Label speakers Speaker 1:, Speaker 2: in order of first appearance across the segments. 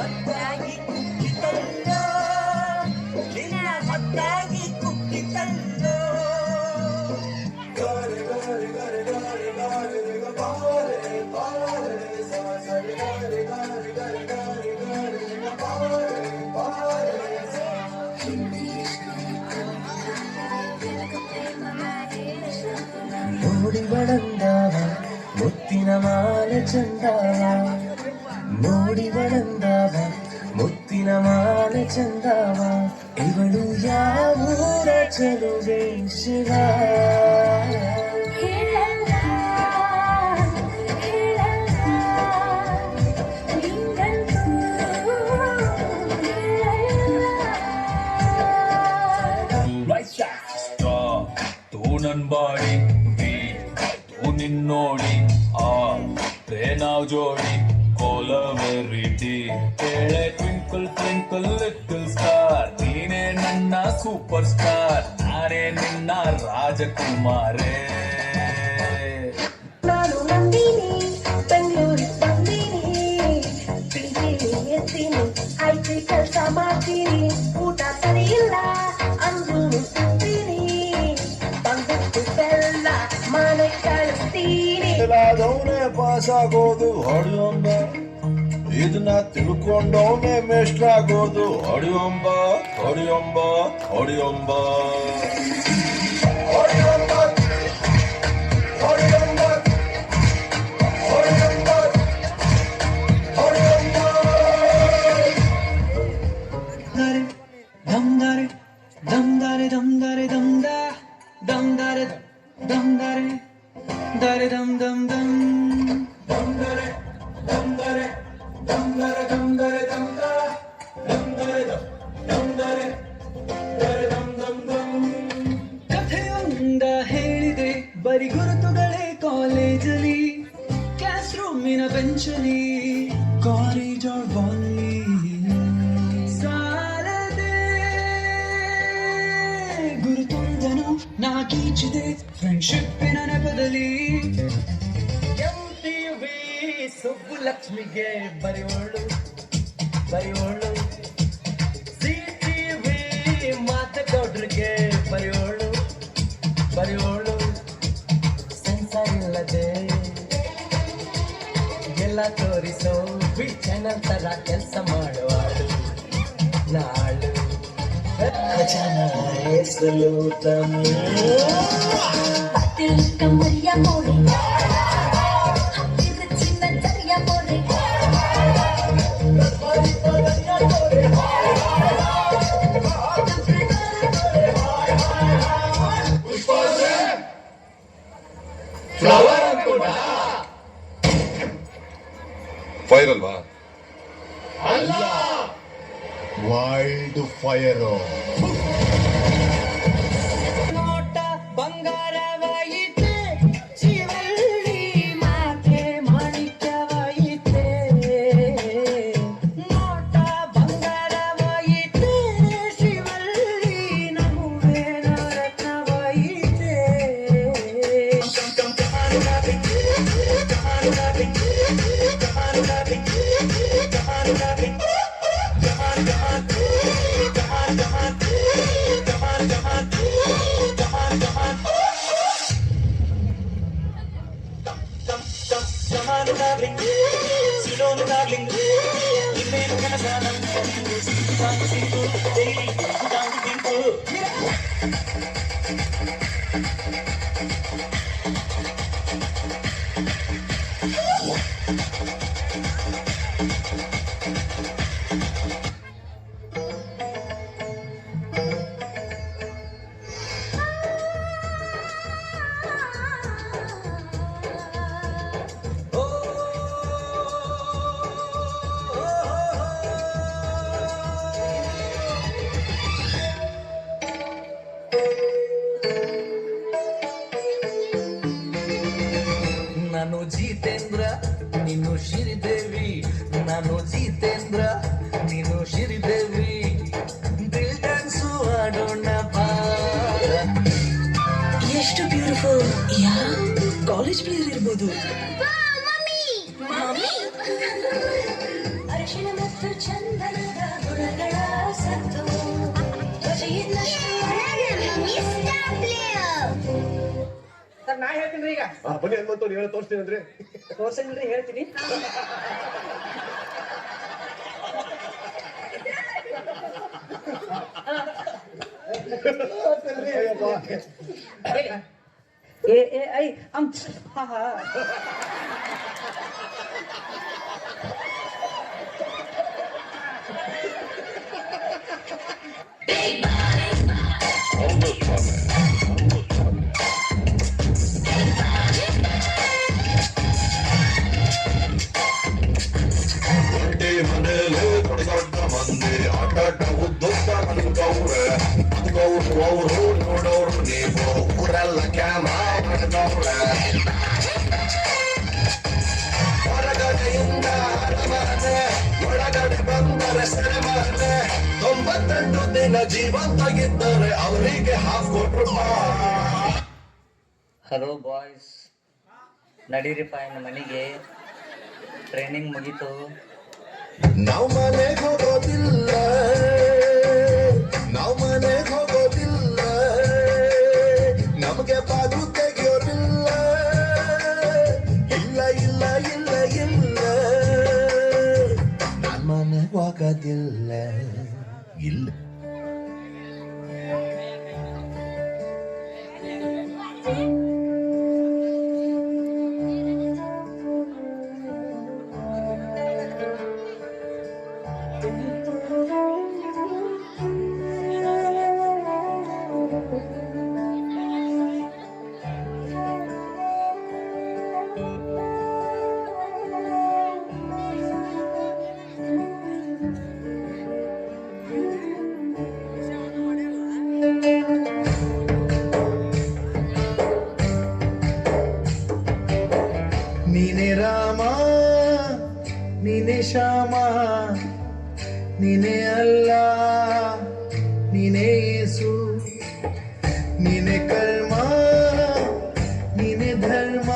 Speaker 1: ಒತ್ತಾಗಿ ಕುಕ್ಕಿತಲ್ಲೋ ನಿನ್ನ ಒತ್ತಾಗಿ ಕುಕ್ಕಿತಲ್ಲೋ ಗಾರೆ ಗಾರೆ ಗಾರೆ ಗಾರೆ ಗಾರೆ ಬಾರೆ ಬಾರೆ ಸಾಸರೆ ಗಾರೆ ಗಾರೆ ಗಾರೆ ಗಾರೆ ಗಾರೆ ಬಾರೆ ಬಾರೆ ನೋಡಿ ಬಡಂದವ ಮುತ್ತಿನ ಮಾಲೆ ಚಂದವ ನೋಡಿ ಬಡಂದವ ಮುತ್ತಿನ ಮಾಲೆ ಚಂದವ ಇವಳು ಯಾವೂರ ಚಲುವೆ ಶಿವ
Speaker 2: ನನ್ ಬಾಡಿ ತೂ ನಿನ್ನೋಡಿ ನಾವ್ ಜೋಡಿ ಕೋಲವೆರಿಟಿ ಕೇಳೆ ಟ್ವಿಂಕಲ್ ಟ್ವಿಂಕಲ್ ಲಿಟಲ್ ಸ್ಟಾರ್ ನೀನೇ ನನ್ನ ಸೂಪರ್ ಸ್ಟಾರ್ ನಾನೇ ನಿನ್ನ ರಾಜಕುಮಾರೇ
Speaker 3: ನಾನು ನಂದಿನಿ ಬೆಂಗಳೂರಿಗೆ ಬಂದೀನಿ ಪ್ರೀತಿನಿ ಎತ್ತೀನಿ ಐಟಿ ಕೆಲಸ ಮಾಡ್ತೀನಿ ಊಟ ಸರಿ ಇಲ್ಲ ಅಂದ್ರೂ ತಿಂತೀನಿ ಬಂದದ್ದು ಬೆಲ್ಲ ಮನೆ ಕಳಿಸ್ತೀನಿ
Speaker 4: ಎಲ್ಲಾದವನೇ ಪಾಸ್ ಆಗೋದು ಹೊಡೆಯೊಂಬ ಇದನ್ನ ತಿಳ್ಕೊಂಡವನೇ ಮೇಷ್ಟ್ರಾಗೋದು ಹೊಡೆಯೊಂಬ ಹೊಡೆಯೊಂಬ ಹೊಡೆಯೊಂಬ
Speaker 1: Dum-dare, dum-dare, dum-dare, dum-da, dum-dare, dum-dare, dare dum-dum-dum. Dum-dare, dum-dare, dum-dare, dum-dare, dum-da, dum-dare, dum-dare, dare dum-dum-dum. ಕಥೆಯೊಂದ ಹೇಳಿದೆ ಬರಿ ಗುರುತುಗಳೇ ಕಾಲೇಜಲ್ಲಿ ಕ್ಲಾಸ್ ರೂಮಿನ ಬೆಂಚಲ್ಲಿ ಕಾರಿಡಾರ್ ಬಾಲಿ ಗುರುತೊಂದನು ನಾಕೀಚಿದೆ ಫ್ರೆಂಡ್ಶಿಪ್ಪಿನ ನೆಪದಲ್ಲಿ MTV ಸುಬ್ಬುಲಕ್ಷ್ಮಿಗೆ ಬರೆಯೋಳು ಬರೆಯೋಳು CTV ಮಾತಗೌಡ್ರಿಗೆ ಬರೆಯೋಳು ಬರೆಯೋಳು ಸೆನ್ಸರ್ ಇಲ್ಲದೆ ಎಲ್ಲ ತೋರಿಸೋ ಬಿಡ್ ಚಾನಲ್ ತರ ಕೆಲಸ ಮಾಡುವಾಳು ನಾಳು
Speaker 3: Maria Mori, Maria Mori.
Speaker 4: Fire ಅಲ್ವಾ ವೈಲ್ಡ್ ಫೈರ್
Speaker 1: ನೋಟ ಬಂಗಾರವಾಯಿತೆ ಶಿವಳ್ಳಿ ಮಾತೆ ಮಾಣಿಕ್ಯವಾಯಿತೆ ನೋಟ ಬಂಗಾರವಾಯಿತೆ ಶಿವಳ್ಳಿ ನಗುವೆ ನರಕವಾಯಿತೆ ನಾನು ಜಿತೇಂದ್ರ ನೀನು ಶ್ರೀದೇವಿ ನಾನು ಜಿತೇಂದ್ರ ನೀನು ಶ್ರೀದೇವಿ ದಿಲ್ ಡ್ಯಾನ್ಸು ಆಡೋಣ ಬಾ ಎಷ್ಟು ಬ್ಯೂಟಿಫುಲ್ ಯಾ ಕಾಲೇಜ್ ಪ್ಲೇಯರ್ ಇರ್ಬೋದು
Speaker 3: ಅರಿಶಿನ ಮತ್ತು ಚಂದ ಚಂದನದ ಗುಣಗಳ ಸತ್ತು ಧ್ವಜೆಯಿದ್ದಷ್ಟು
Speaker 5: ಸರ್ ನಾ ಹೇಳ್ತೀನಿ ಈಗ
Speaker 1: ಬನ್ನಿ ಹನುಮಂತು ನೀವು ತೋರಿಸ್ತೀನಿ ಅಂದ್ರೆ
Speaker 5: ತೋರ್ಸಂಗಿಲ್ರಿ ಹೇಳ್ತೀನಿ. ಏ ಏ ಐ ಅಂ ಹಾ ಹಾ
Speaker 4: ಒಂಟಿ ಮನೇಲಿ ದೊಡ್ಡ ಮಂದಿ ಆಟಾಟ ಉದ್ದುತ್ತ ಅನ್ಕವ್ರೆ ಅನ್ಕವ್ರು ಅವರು ನೋಡೋರು ನೀವು ಊರೆಲ್ಲ ಕ್ಯಾಮ್ರಾ ಮಾಡ್ಕವ್ರೆ ಹೊರಗಡೆಯಿಂದ ಅರಮನೆ ಒಳಗಡೆ ಬಂದರೆ ಸೆರೆಮನೆ 98 ದಿನ ಜೀವಂತಗಿದ್ದರೆ ಅವರಿಗೆ ಹಾಕೊಟ್ರು
Speaker 6: ಹಲೋ ಬಾಯ್ಸ್, ನಡೀರಿಪ್ಪ ಇನ್ನು ಮನೆಗೆ. ಟ್ರೈನಿಂಗ್ ಮುಗೀತು.
Speaker 4: ನಾವು ಮನೆಗೆ ಹೋಗೋದಿಲ್ಲ, ನಾವು ಮನೆಗೆ ಹೋಗೋದಿಲ್ಲ, ನಮಗೆ ಬಾದು ತೆಗಿಯೋದಿಲ್ಲ, ಇಲ್ಲ ಇಲ್ಲ ಇಲ್ಲ ಇಲ್ಲ, ನಾನು ಮನೆಗೆ ಹೋಗೋದಿಲ್ಲ ಇಲ್ಲ. ನೀನೆ ರಾಮ, ನೀನೆ ಶ್ಯಾಮ, ನೀನೆ ಅಲ್ಲ, ನೀನೆ ಯೇಸು, ನೀನೆ ಕರ್ಮ, ನೀನೆ ಧರ್ಮ,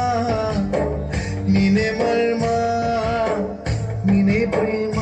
Speaker 4: ನೀನೆ ಮರ್ಮ, ನೀನೆ ಪ್ರೇಮ.